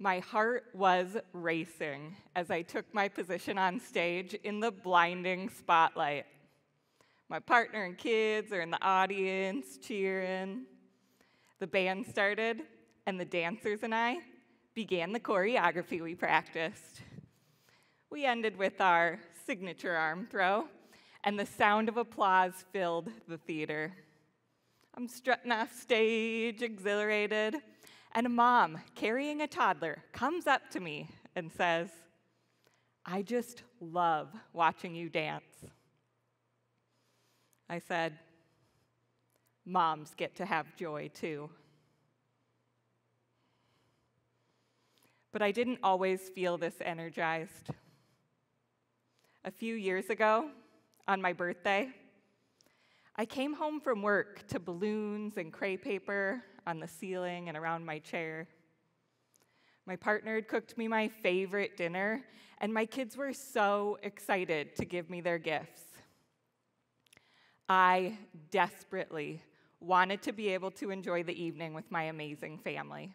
My heart was racing as I took my position on stage in the blinding spotlight. My partner and kids are in the audience cheering. The band started, and the dancers and I began the choreography we practiced. We ended with our signature arm throw, and the sound of applause filled the theater. I'm strutting off stage, exhilarated, and a mom carrying a toddler comes up to me and says, "I just love watching you dance." I said, "Moms get to have joy too." But I didn't always feel this energized. A few years ago, on my birthday, I came home from work to balloons and crepe paper on the ceiling and around my chair. My partner had cooked me my favorite dinner, and my kids were so excited to give me their gifts. I desperately wanted to be able to enjoy the evening with my amazing family,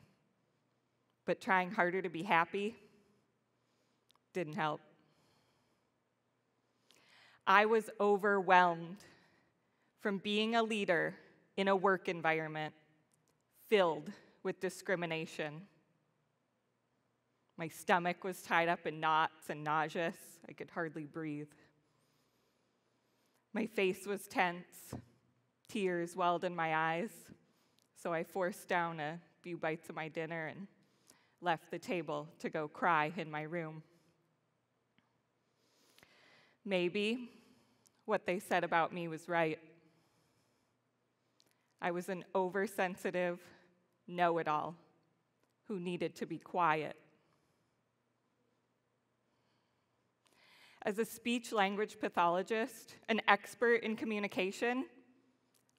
but trying harder to be happy didn't help. I was overwhelmed from being a leader in a work environment filled with discrimination. My stomach was tied up in knots and nauseous. I could hardly breathe. My face was tense. Tears welled in my eyes, so I forced down a few bites of my dinner and left the table to go cry in my room. Maybe what they said about me was right. I was an oversensitive know-it-all who needed to be quiet. As a speech-language pathologist, an expert in communication,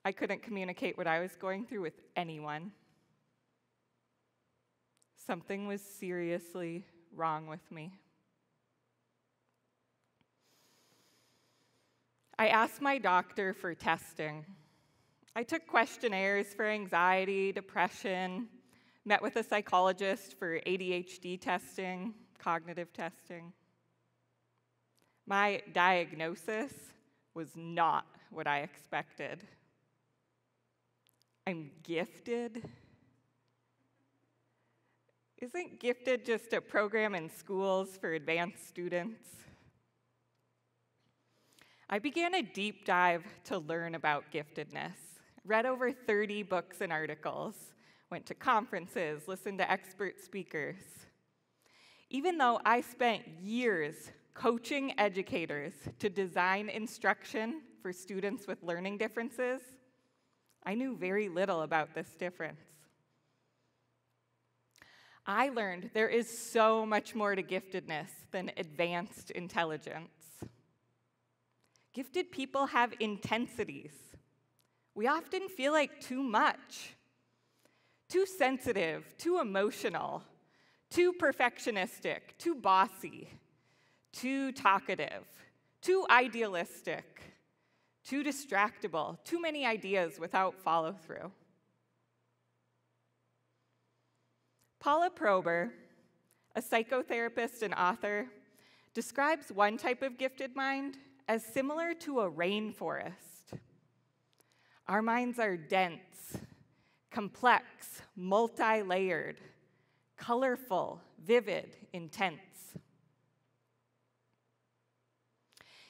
I couldn't communicate what I was going through with anyone. Something was seriously wrong with me. I asked my doctor for testing. I took questionnaires for anxiety, depression, met with a psychologist for ADHD testing, cognitive testing. My diagnosis was not what I expected. I'm gifted. Isn't gifted just a program in schools for advanced students? I began a deep dive to learn about giftedness. Read over 30 books and articles, went to conferences, listened to expert speakers. Even though I spent years coaching educators to design instruction for students with learning differences, I knew very little about this difference. I learned there is so much more to giftedness than advanced intelligence. Gifted people have intensities. We often feel like too much, too sensitive, too emotional, too perfectionistic, too bossy, too talkative, too idealistic, too distractible, too many ideas without follow-through. Paula Prober, a psychotherapist and author, describes one type of gifted mind as similar to a rainforest. Our minds are dense, complex, multi-layered, colorful, vivid, intense.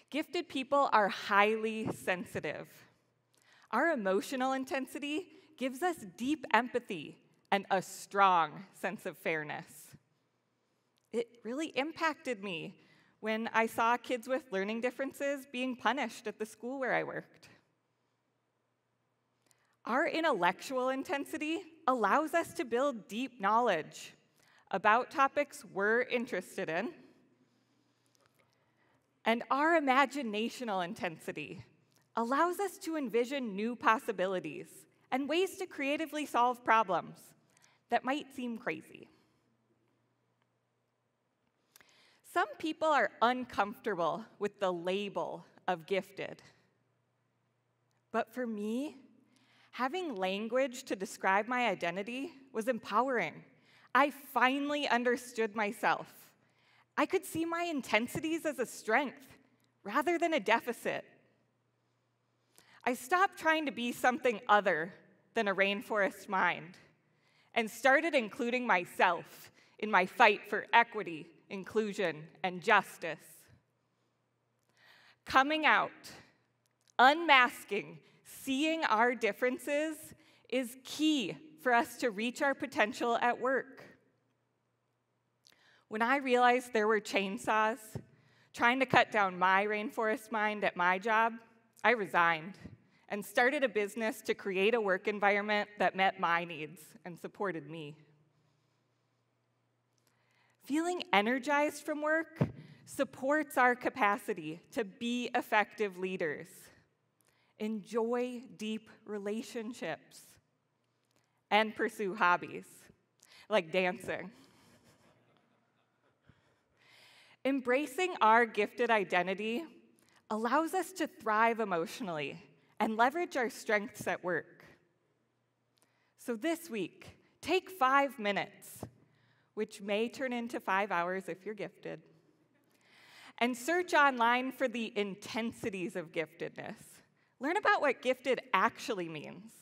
Gifted people are highly sensitive. Our emotional intensity gives us deep empathy and a strong sense of fairness. It really impacted me when I saw kids with learning differences being punished at the school where I worked. Our intellectual intensity allows us to build deep knowledge about topics we're interested in, and our imaginational intensity allows us to envision new possibilities and ways to creatively solve problems that might seem crazy. Some people are uncomfortable with the label of gifted. But for me, having language to describe my identity was empowering. I finally understood myself. I could see my intensities as a strength rather than a deficit. I stopped trying to be something other than a rainforest mind and started including myself in my fight for equity, inclusion, and justice. Coming out, unmasking, seeing our differences is key for us to reach our potential at work. When I realized there were chainsaws trying to cut down my rainforest mind at my job, I resigned and started a business to create a work environment that met my needs and supported me. Feeling energized from work supports our capacity to be effective leaders, enjoy deep relationships, and pursue hobbies like dancing. Embracing our gifted identity allows us to thrive emotionally and leverage our strengths at work. So this week, take 5 minutes, which may turn into 5 hours if you're gifted, and search online for the intensities of giftedness. Learn about what gifted actually means.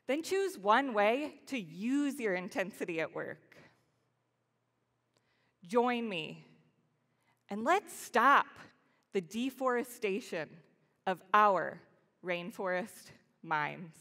Then choose one way to use your intensity at work. Join me, and let's stop the deforestation of our rainforest minds.